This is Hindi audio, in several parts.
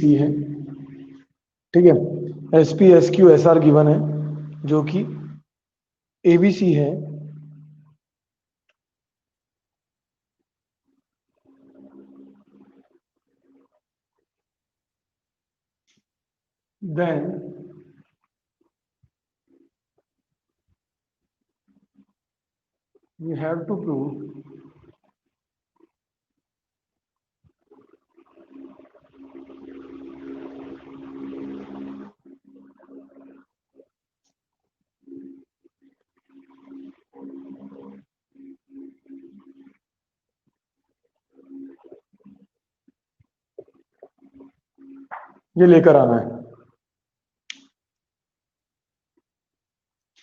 सी है, ठीक है। S P S Q S R given है जो कि एबीसी है, then we have to prove ये लेकर आना है,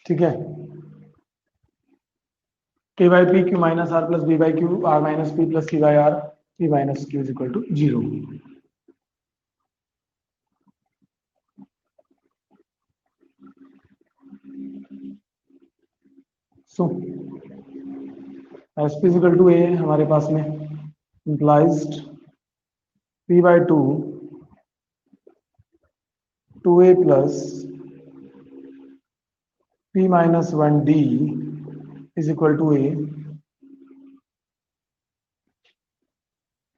ठीक है। k by P Q minus R plus B by Q R minus P plus C by R P minus Q is equal to 0। So S P is equal to A हमारे पास में implies P by two A plus P minus one D is equal to A.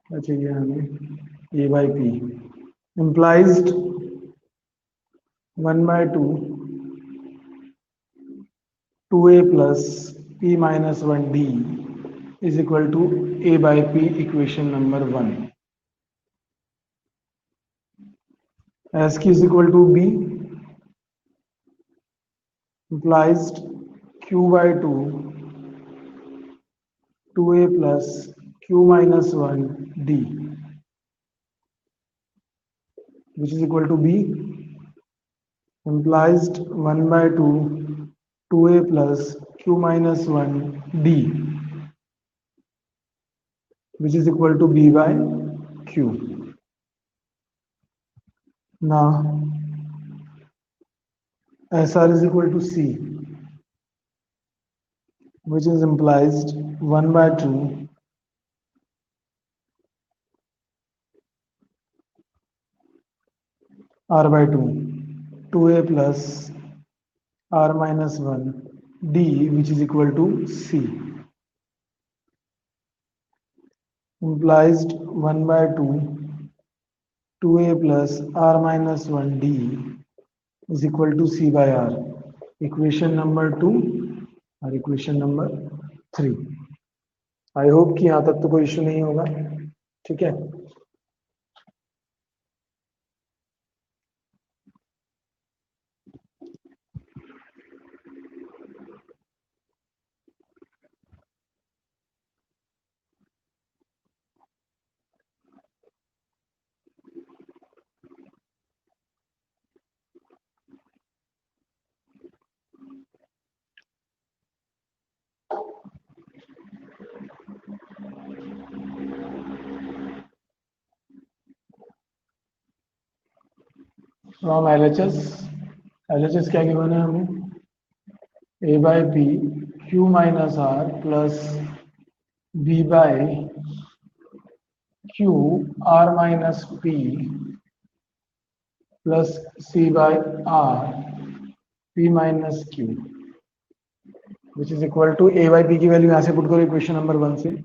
क्या चाहिए हमें? A by P implies 1 by 2 2a plus p minus 1d is equal to a by p equation number 1. As q is equal to b implies q by 2 2a plus q minus 1 d which is equal to b implies 1 by 2 2a plus q minus 1 d which is equal to b by q. Now SR is equal to C, which is implies 1 by 2 R by 2 2a plus R minus 1 D which is equal to C implies 1 by 2 2a plus R minus 1 D is equal to C by R. Equation number 2 और इक्वेशन नंबर 3। आई होप कि यहाँ तक तो कोई इश्यू नहीं होगा, ठीक है। फ्रॉम LHS क्या गिवन है हमें? A by P Q minus R plus B by Q R minus P plus C by R P minus Q which is equal to A by P की वैल्यू यहाँ से पुट करो इक्वेशन नंबर 1 से।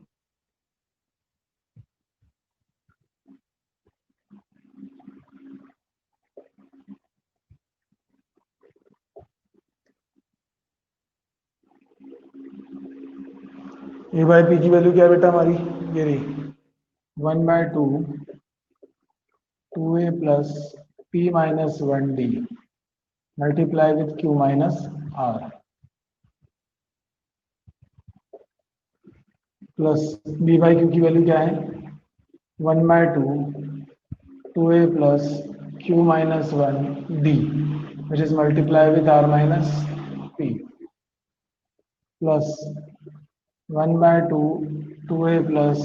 A by P की वैल्यू क्या बेटा हमारी? ये रही 1 by 2 2a plus P minus 1D multiply with Q minus R plus B by Q की वैल्यू क्या है? 1 by 2 2a plus Q minus 1 D which is multiply with R minus P plus 1 by 2 2a plus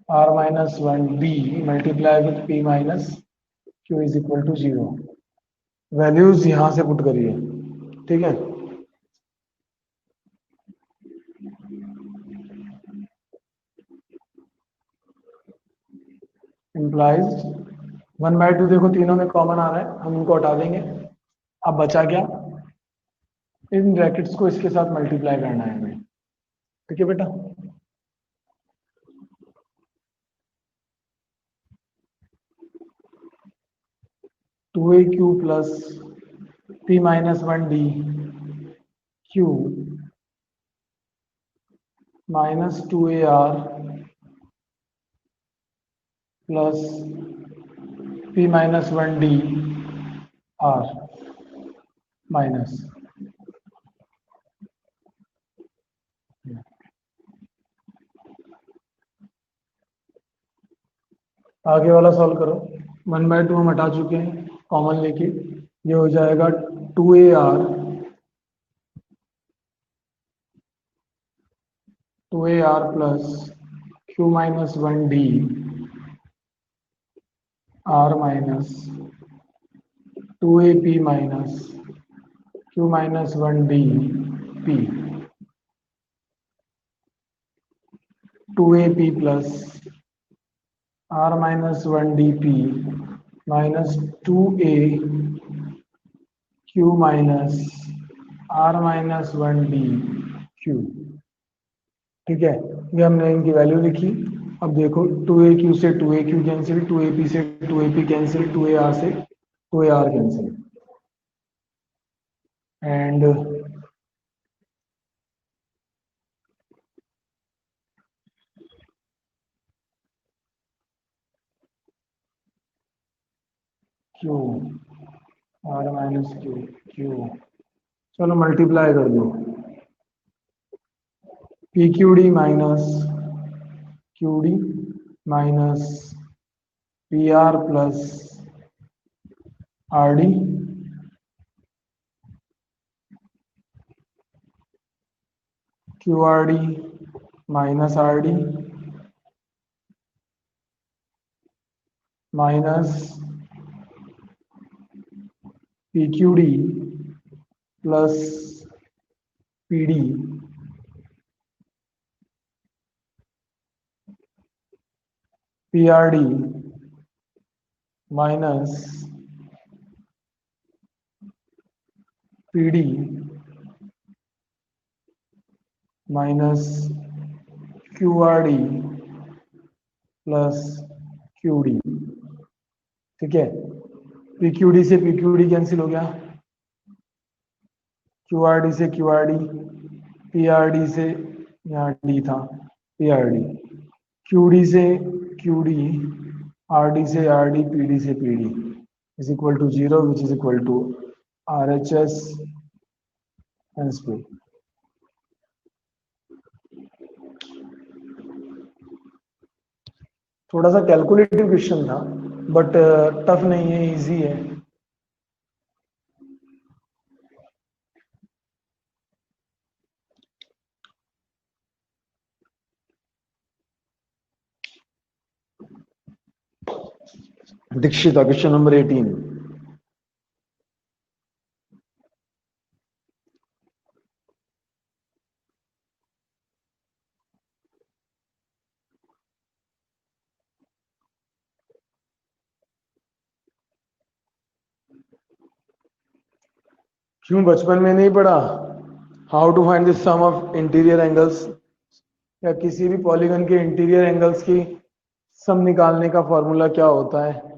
R minus 1 D multiply with P minus Q is equal to 0। Values यहां से पुट करिए, ठीक है। इम्प्लाइज 1/2 देखो तीनों में कॉमन आ रहा है, हम इनको हटा देंगे। अब बचा क्या, इन ब्रैकेट्स को इसके साथ मल्टीप्लाई करना है हमें। ठीक है बेटा, two a q plus P minus one d q minus two a r plus P minus one d r minus. आगे वाला सॉल्व करो। 1/2 हम हटा चुके हैं कॉमन लेके, ये हो जाएगा 2ar plus q minus one d r minus 2ap minus q minus one d p 2ap plus r minus one d p minus 2a q minus r minus one d q. ठीक है, ये हमने इनकी वैल्यू लिखी। अब देखो 2aq से 2aq कैंसिल, 2ap से 2ap कैंसिल, 2ar से 2ar cancel and Q R minus Q Q, चलो मल्टीप्लाई कर दो। P Q D minus Q D minus P R plus are d Q R D minus R D minus P Q D plus P D p r D minus P D minus Q R D plus Q D. ठीक है, पी क्यू डी से पी क्यू डी कैंसिल हो गया, क्यू आर डी से Q R d, p r d से यहाँ डी था p r d, q d से क्यू डी, आर डी से आर डी, पी डी से p d is equal to 0 which is equal to r h s n square. थोड़ा सा कैलकुलेटिव क्वेश्चन था बट टफ नहीं है, इजी है। Dikshita question number 18। क्यों बचपन में नहीं पढ़ा how to find the sum of interior angles, या किसी भी पॉलीगन के इंटीरियर एंगल्स की सम निकालने का फॉर्मूला क्या होता है?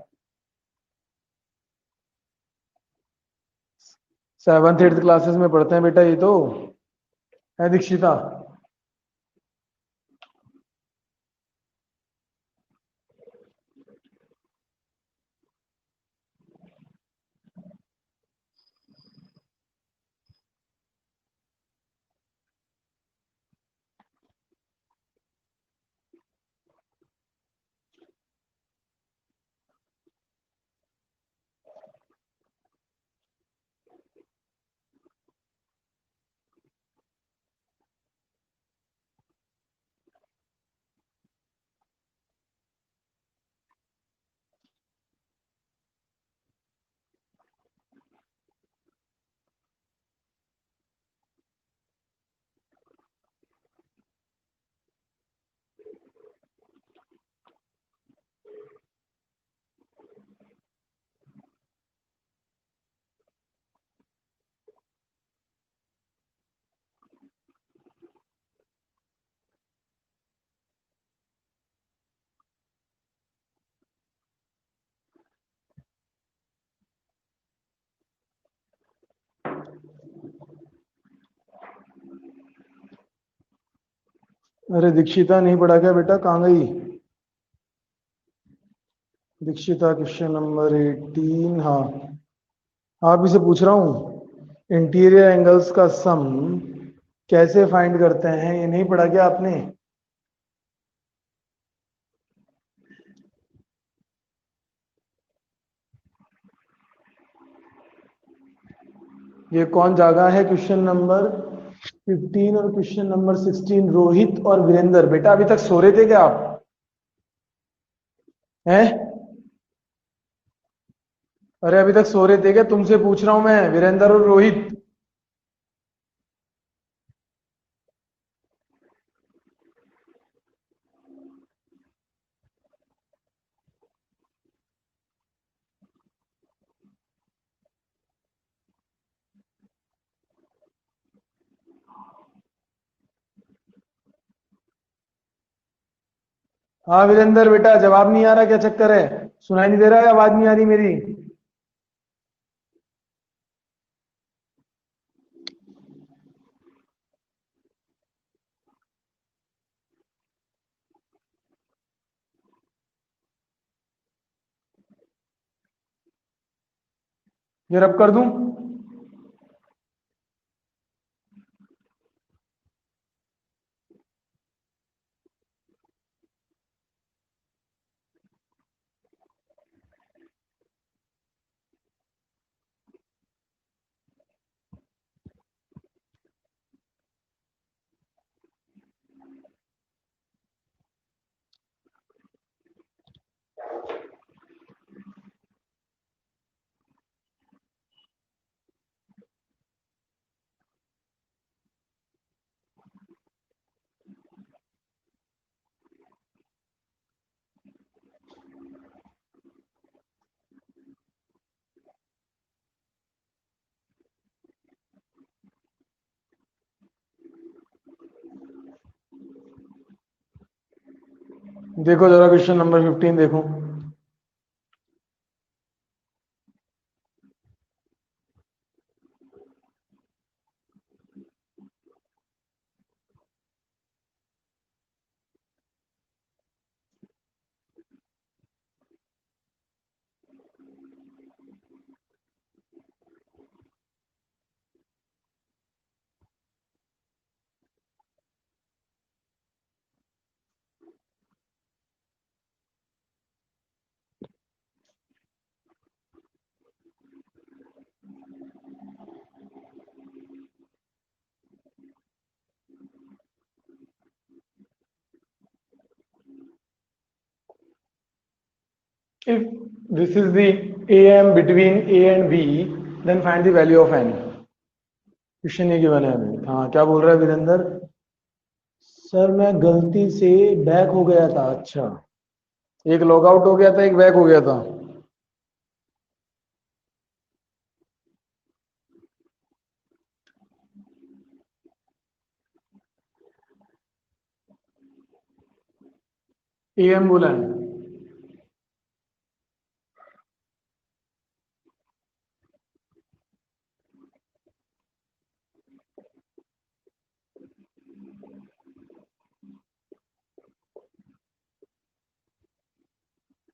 7th 8th क्लासेस में पढ़ते हैं बेटा ये तो है दीक्षिता। अरे दीक्षिता नहीं पढ़ा क्या बेटा, कहाँ गई दीक्षिता? Question number 18। हाँ, आप इसे पूछ रहा हूँ, इंटीरियर एंगल्स का सम कैसे फाइंड करते हैं, ये नहीं पढ़ा क्या आपने? ये कौन जागा है? क्वेश्चन नंबर 15 और क्वेश्चन नंबर 16, रोहित और वीरेंद्र। बेटा अभी तक सो रहे थे क्या आप? हैं? अरे अभी तक सो रहे थे क्या? तुमसे पूछ रहा हूं मैं, वीरेंद्र और रोहित। हाँ वीरेंद्र बेटा, जवाब नहीं आ रहा, क्या चक्कर है? सुनाई नहीं दे रहा है? आवाज नहीं आ रही मेरी? ये रब कर दूं? देखो जरा क्वेश्चन नंबर 15 देखो। If this is the AM between A and B, then find the value of n। Question ये गिवन है अभी। हाँ, क्या बोल रहा है वीरेंद्र? सर मैं गलती से बैक हो गया था। अच्छा, एक लॉग आउट हो गया था, एक बैक हो गया था। AM बोला है।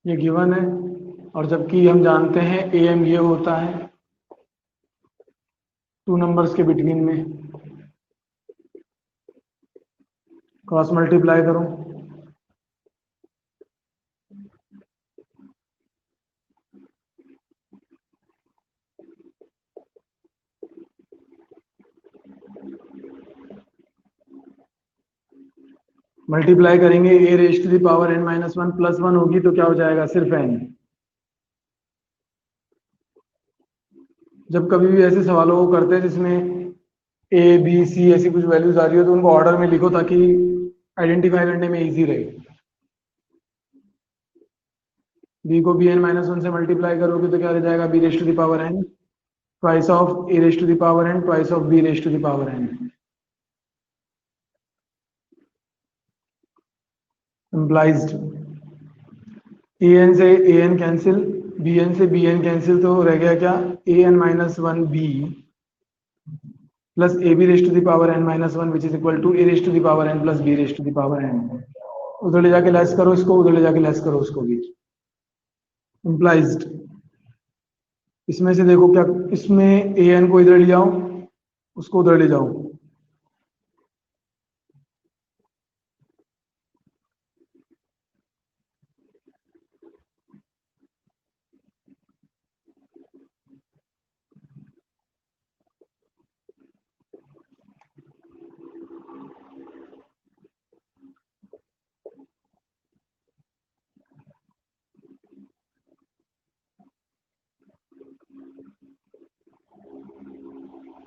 ये गिवन है, और जबकि हम जानते हैं AM ये होता है टू नंबर्स के बिटवीन में। क्रॉस मल्टीप्लाई करो। मल्टीप्लाई करेंगे, A raise to the power n minus one plus one होगी तो क्या हो जाएगा? सिर्फ n। जब कभी भी ऐसे सवालों को करते हैं जिसमें ए बी सी ऐसी कुछ वैल्यूज आ रही हो, तो उनको ऑर्डर में लिखो ताकि आइडेंटिफाई करने में इजी रहे। बी को बी एन माइनस वन से मल्टीप्लाई करोगे तो क्या रह जाएगा? B raise to the power n twice of A raise to the power n twice of B raise to the power n। Implies A N से A N cancel, B N से बी एन कैंसिल, तो रह गया क्या? A N minus one B plus A B raise to the power n minus one which is equal to a raise to the power n plus b raise to the power n। उधर ले जाके लेस करो इसको, उधर ले जाके लेस करो उसको भी। इम्प्लाइज्ड इसमें से देखो क्या, इसमें ए एन को इधर ले जाओ, उसको उधर ले जाओ।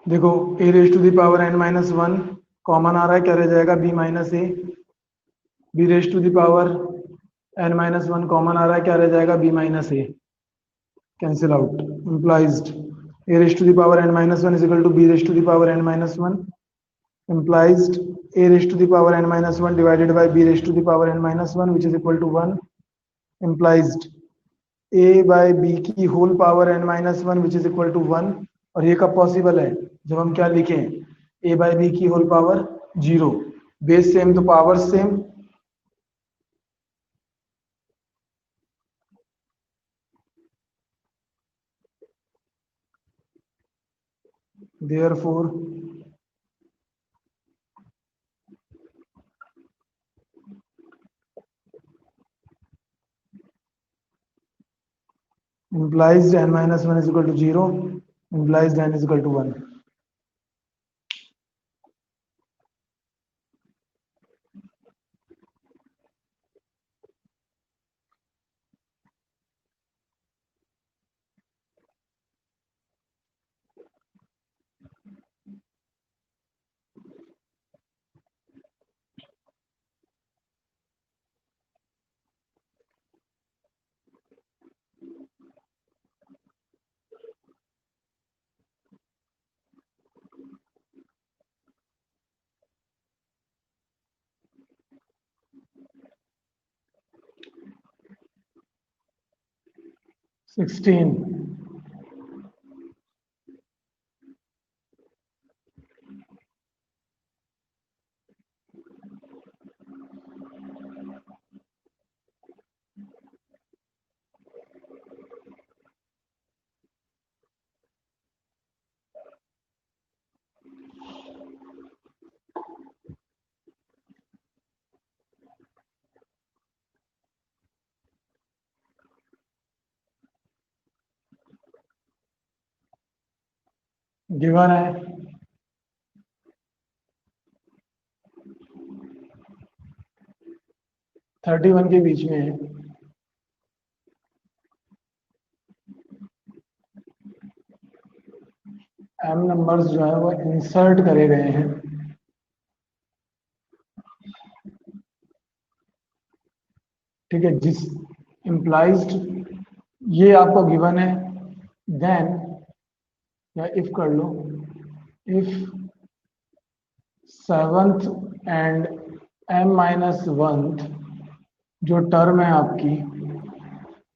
देखो A raise to the power n minus one common आ रहा है, क्या रह जाएगा B minus A. B raise to the power n minus one common आ रहा है, क्या रह जाएगा B minus A. Cancel out. Implies a raised to the power n minus 1 is equal to b raised to the power n minus 1 implies a raised to the power n minus 1 divided by b raised to the power n minus 1 which is equal to 1 implies a by b की whole power n minus 1 which is equal to 1। और ये कब पॉसिबल है, जब हम क्या लिखें a by b की होल पावर 0, बेस सेम तो power same. therefore implies n minus 1 is equal to 0 implies n is equal to 1। Sixteen given है 31 के बीच में है। एम नंबर्स जो है वो इंसर्ट करे गए हैं। ठीक है, जिस इम्प्लाइज्ड ये आपको गिवन है, देन या इफ कर लो, if seventh and M minus one जो टर्म है आपकी,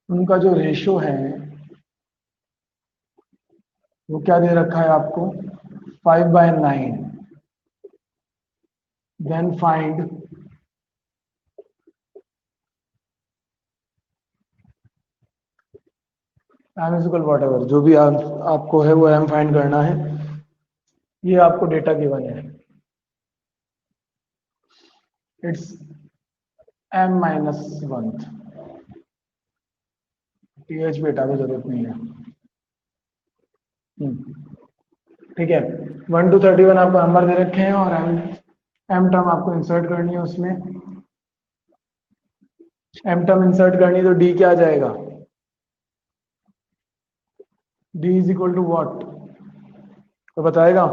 उनका जो रेशो है वो क्या दे रखा है आपको 5/9। Then find m is equal what जो भी आपको है वो एम फाइंड करना है। ये आपको डेटा गिवन है, it's m minus one. Th बेटा को जरूरत नहीं है। ठीक है, 1 to 31 आपको नंबर दे रखे हैं और एम टर्म आपको इंसर्ट करनी है उसमें। एम टर्म इंसर्ट करनी तो डी क्या आ जाएगा, d is equal to what, तो बताएगा।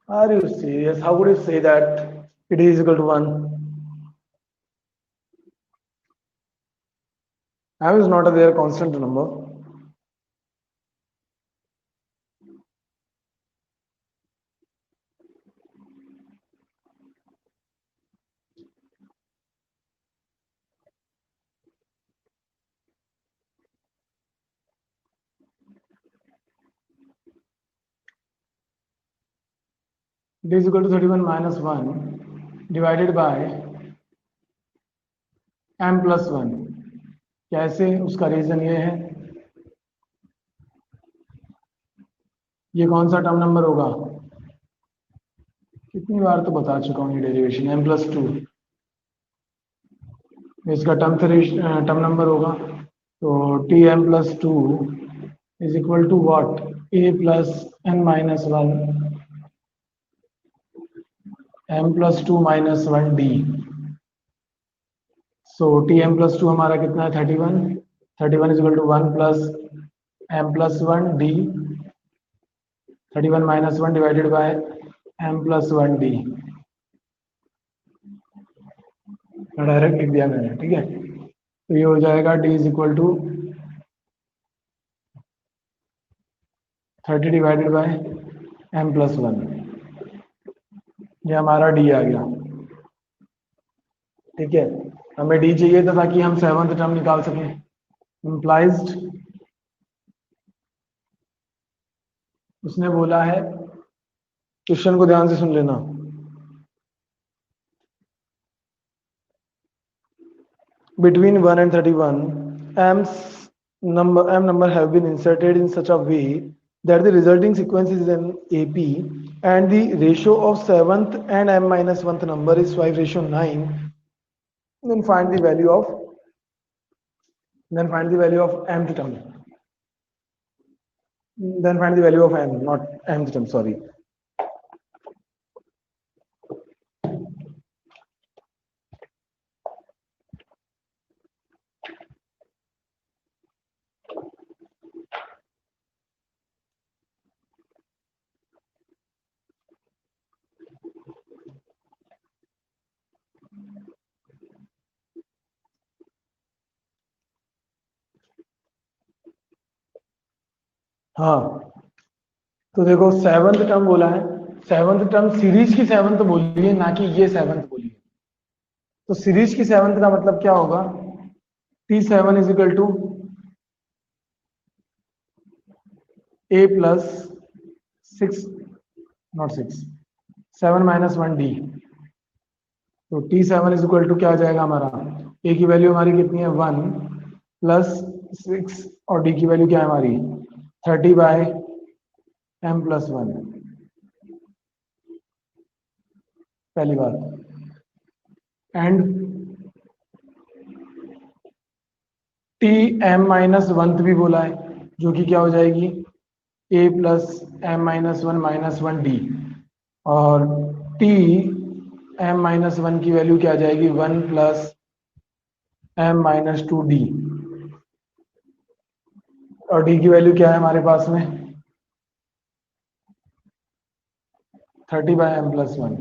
Are you serious? How would you say that it is equal to 1? M is not a there constant number. It is equal to 31 minus 1 divided by m plus 1. कैसे? उसका रीजन ये है, ये कौन सा टर्म नंबर होगा? कितनी बार तो बता चुका हूँ ये डेरिवेशन, m प्लस 2 इसका टर्म नंबर होगा। तो t m plus 2 is equal to what? A plus n minus 1 m plus 2 minus 1 d. So t m plus 2 हमारा कितना है? 31। 31 is equal to 1 plus m plus 1 d, 31 minus 1 divided by m plus 1 d. Direct लिख दिया मैंने, ठीक है। तो ये हो जाएगा d is equal to 30 divided by m plus 1। ये हमारा d आ गया, ठीक है। हमें d चाहिए था ताकि हम सेवंथ टर्म निकाल सकें। इम्प्लाइज्ड, उसने बोला है, क्वेश्चन को ध्यान से सुन लेना। Between 1 and 31, m number have been inserted in such a way that the resulting sequence is an AP and the ratio of 7th and m minus 1th number is 5:9. Then find the value of mth term. Then find the value of m, not mth term, sorry. हाँ, तो देखो सेवंथ टर्म बोला है, सेवंथ टर्म सीरीज की सेवंथ बोली है, ना कि ये सेवंथ बोली है। तो सीरीज की सेवंथ का मतलब क्या होगा? T7 is equal to a plus 6, not 6, 7 minus 1 d. तो T7 इज इक्वल टू क्या आ जाएगा हमारा? a की वैल्यू हमारी कितनी है? 1 प्लस 6 और d की वैल्यू क्या है हमारी? 30 बाय m प्लस 1। पहली बात। एंड टी एम माइनस 1 भी बोला है, जो कि क्या हो जाएगी? a plus m minus 1 minus 1 d. और टी एम माइनस 1 की वैल्यू क्या आ जाएगी? 1 प्लस एम माइनस 2 डी। और डी की वैल्यू क्या है हमारे पास में? 30 by m plus 1।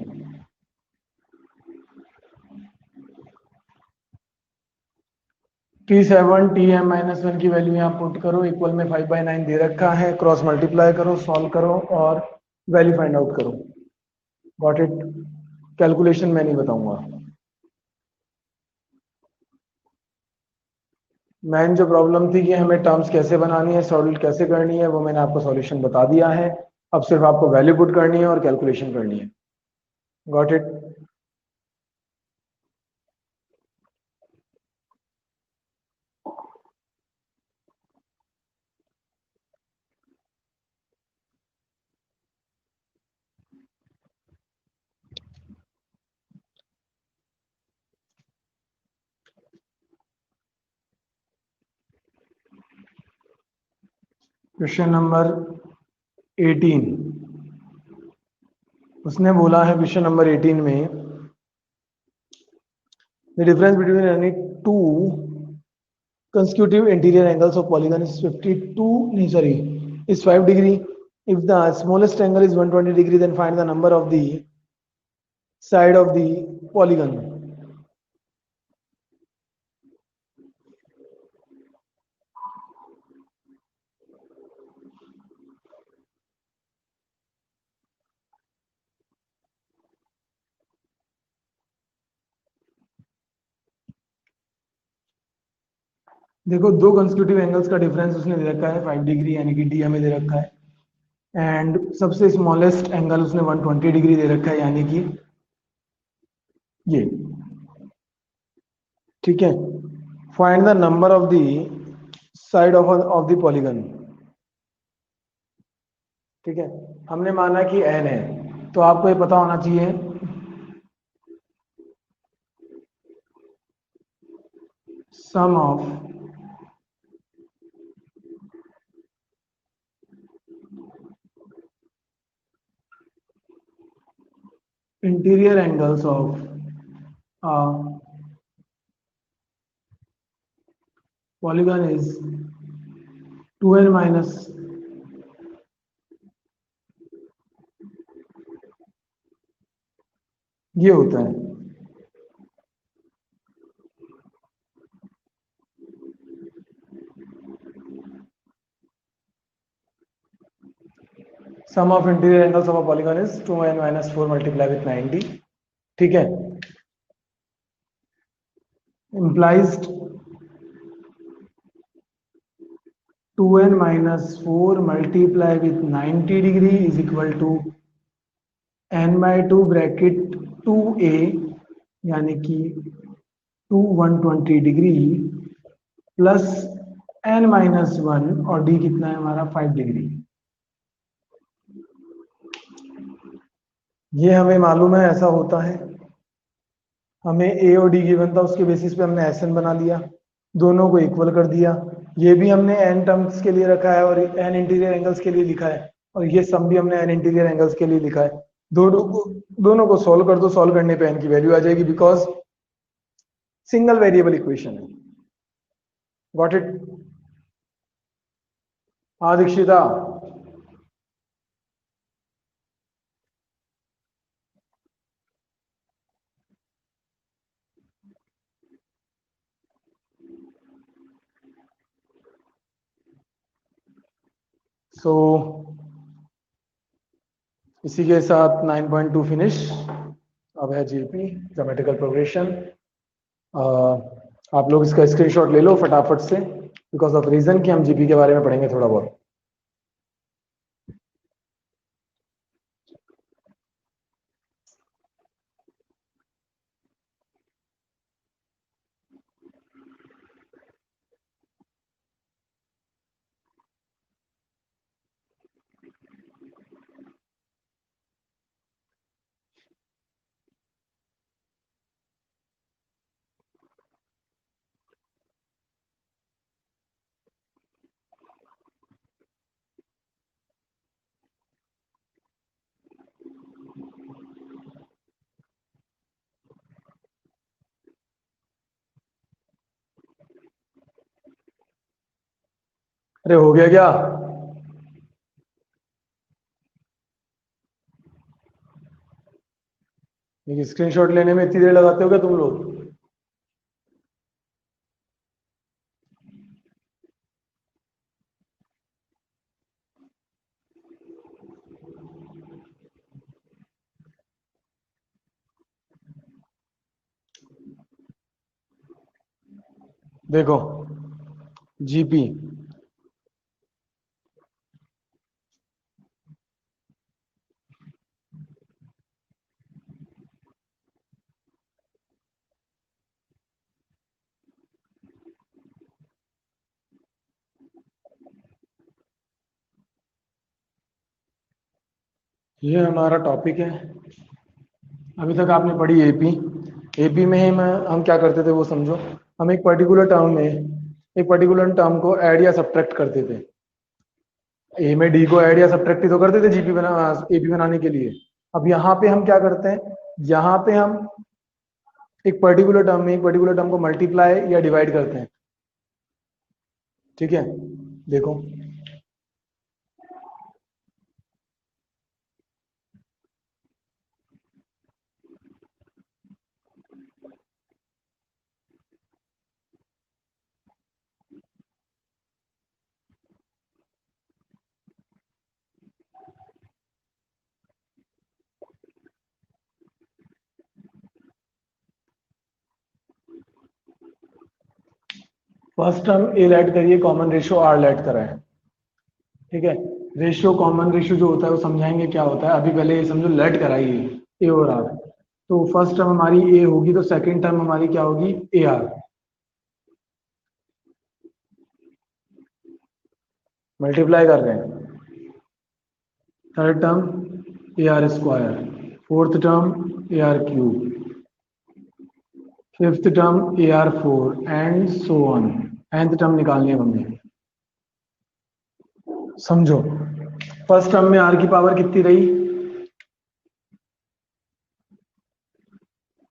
T7 t m minus 1 की वैल्यू यहाँ पुट करो, इक्वल में 5/9 दे रखा है, क्रॉस मल्टीप्लाई करो, सॉल्व करो और वैल्यू फाइंड आउट करो। Got it? कैलकुलेशन मैं नहीं बताऊंगा। मेन जो प्रॉब्लम थी कि हमें टर्म्स कैसे बनानी है, सॉल्व कैसे करनी है, वो मैंने आपको सॉल्यूशन बता दिया है। अब सिर्फ आपको वैल्यू पुट करनी है और कैलकुलेशन करनी है। Got it? क्वेश्चन नंबर 18, उसने बोला है क्वेश्चन नंबर 18 में, the difference between any two consecutive interior angles of polygon is 52, नहीं sorry, is 5 degree if the smallest angle is 120 degree, then find the number of the side of the polygon. देखो दो कंसेक्यूटिव एंगल्स का डिफरेंस उसने दे रखा है 5 डिग्री, यानी कि डी हमें दे रखा है, एंड सबसे स्मॉलेस्ट एंगल उसने 120 डिग्री दे रखा है, यानी कि ये। ठीक है, find the number of the side of the polygon. ठीक है, हमने माना कि n है, तो आपको ये पता होना चाहिए सम of interior angles of polygon is 2n minus ये होता है। Sum of interior angles of a polygon is 2n minus 4 multiplied with 90। ठीक है, implies 2n minus 4 multiplied with 90 degree is equal to n by 2 bracket 2a, यानी कि 120 डिग्री प्लस n माइनस 1, और d कितना है हमारा 5 डिग्री। ये हमें मालूम है ऐसा होता है, हमें a और d गिवन था, उसके बेसिस पे हमने Sn बना लिया, दोनों को इक्वल कर दिया। ये भी हमने n टर्म्स के लिए रखा है और n इंटीरियर एंगल्स के लिए लिखा है, और ये सम भी हमने n इंटीरियर एंगल्स के लिए लिखा है। दोनों को सॉल्व कर दो, सॉल्व करने पे n की वैल्यू आ जाएगी, बिकॉज सिंगल वेरिएबल इक्वेशन है। Got it? हाँ दीक्षिता, सो इसी के साथ 9.2 फिनिश। अब है जीपी ज्योमेट्रिकल प्रोग्रेशन। आप लोग इसका स्क्रीनशॉट ले लो फटाफट से, बिकॉज ऑफ रीजन कि हम जीपी के बारे में पढ़ेंगे थोड़ा बहुत। अरे हो गया क्या? स्क्रीनशॉट लेने में इतनी देर लगाते हो क्या तुम लोग? देखो जीपी ये हमारा टॉपिक है। अभी तक आपने पढ़ी एपी। एपी में हम क्या करते थे वो समझो। हम एक पर्टिकुलर टर्म को ऐड या सब्ट्रैक्ट करते थे। ए में डी को ऐड या सब्ट्रैक्ट ही तो करते थे एपी बनाने के लिए। अब यहाँ पे हम क्या करते हैं, यहाँ पे हम एक पर्टिकुलर टर्म को मल्टीप्लाई या डिवाइड करते हैं। ठीक है, देखो फर्स्ट टर्म ए लेट करिए, कॉमन रेशियो आर लेट कराए, ठीक है। रेशियो कॉमन रेशियो जो होता है वो समझाएंगे क्या होता है, अभी पहले ये समझो लेट कराइए ए और आर। तो फर्स्ट टर्म हमारी ए होगी तो सेकंड टर्म हमारी क्या होगी, ए आर। मल्टीप्लाई कर रहे हैं। Third term A R square, fourth term A R cube, fifth term A R four and so on. nth term निकालनी है हमें, समझो। फर्स्ट टर्म में आर की पावर कितनी रही,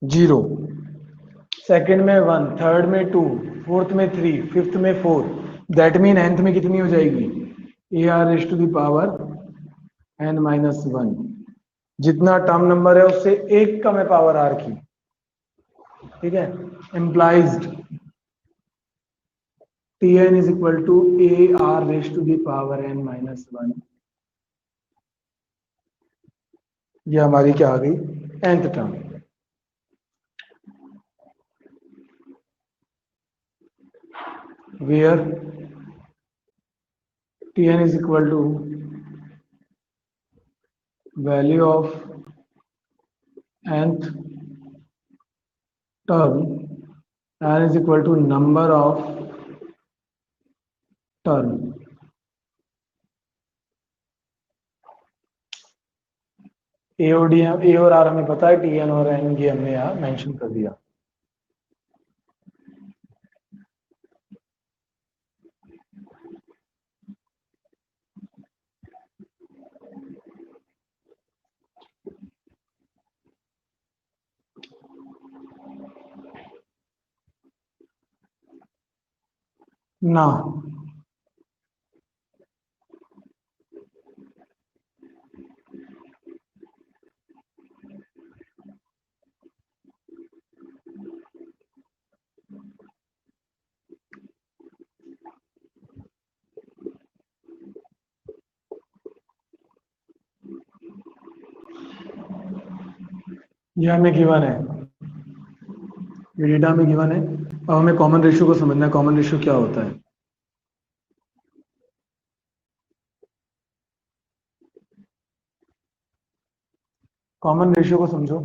0। सेकंड में 1, थर्ड में 2, फोर्थ में 3, फिफ्थ में 4। दैट मीन nth में कितनी हो जाएगी, a r raise to the power n minus 1। जितना टर्म नंबर है उससे एक कम है पावर आर की, ठीक है। इम्प्लाइज्ड Tn is equal to AR raised to the power n minus 1। ये हमारी क्या आ गई, nth term. Where Tn is equal to value of nth term, n is equal to number of term। ए और डी, ए और आर हमें पता है, Tn और n ये हमने यहाँ मेंशन कर दिया। ना, ये हमें गिवन है, ये डेटा में गिवन है। अब हमें कॉमन रेशियो को समझना है, कॉमन रेशियो क्या होता है। कॉमन रेशियो को समझो।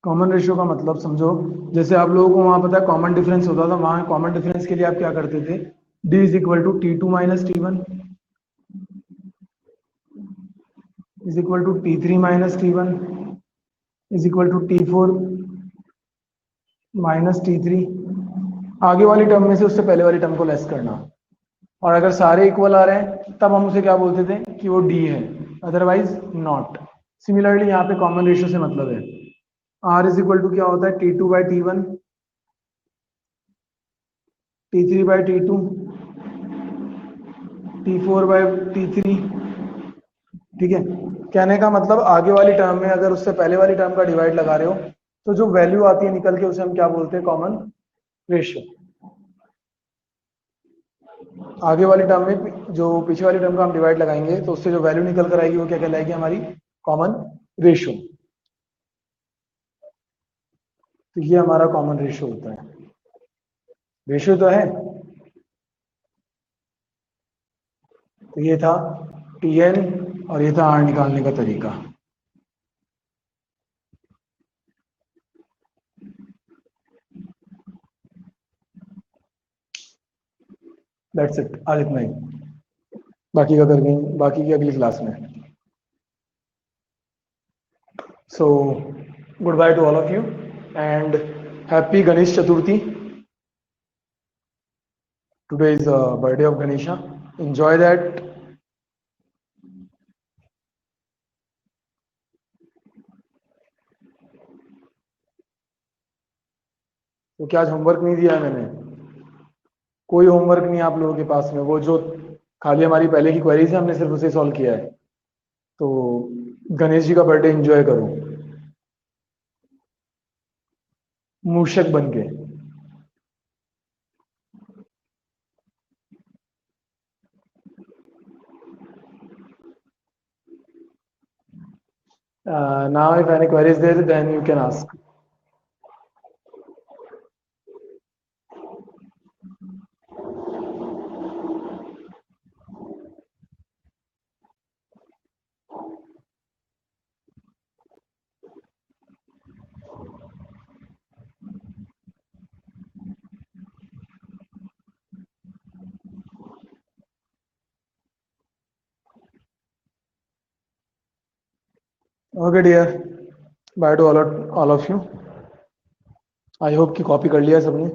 कॉमन रेशियो का मतलब समझो, जैसे आप लोगों को वहां पता है कॉमन डिफरेंस होता था, वहां कॉमन डिफरेंस के लिए आप क्या करते थे, d is equal to T2 minus T1 is equal to T3 minus T1 is equal to T4 minus T3। आगे वाली टर्म में से उससे पहले वाली टर्म को लेस करना, और अगर सारे इक्वल आ रहे हैं तब हम उसे क्या बोलते थे कि वो d है, अदरवाइज नॉट। सिमिलरली यहाँ पे कॉमन रेशियो से मतलब है r इज इक्वल टू क्या होता है, T2 by T1, T3 by T2, T4 by T3, ठीक है। कहने का मतलब आगे वाली टर्म में अगर उससे पहले वाली टर्म का डिवाइड लगा रहे हो तो जो वैल्यू आती है निकल के उसे हम क्या बोलते हैं, कॉमन रेशियो। आगे वाली टर्म में जो पीछे वाली टर्म का हम डिवाइड लगाएंगे तो उससे जो वैल्यू निकल कर आएगी वो क्या कहलाएगी, हमारी कॉमन रेशियो। तो ये हमारा कॉमन रेशियो होता है। रेशियो तो है। तो ये था Tn और ये था R निकालने का तरीका। दैट्स इट, आज इतना ही। बाकी का करेंगे बाकी की अगली क्लास में। So good by two all of you and happy Ganesh Chaturthi. Today is the birthday of Ganesha. Enjoy that. तो क्या आज होमवर्क नहीं दिया है मैंने? कोई होमवर्क नहीं है आप लोगों के पास में? वो जो खाली हमारी पहले की क्वेरीज है, हमने सिर्फ उसे सॉल्व किया है। तो गणेश जी का बर्थडे एंजॉय करो मूषक बन के। Now if any queries there, then you can ask. Okay dear, bye to all of you. I hope कि कॉपी कर लिया सबने।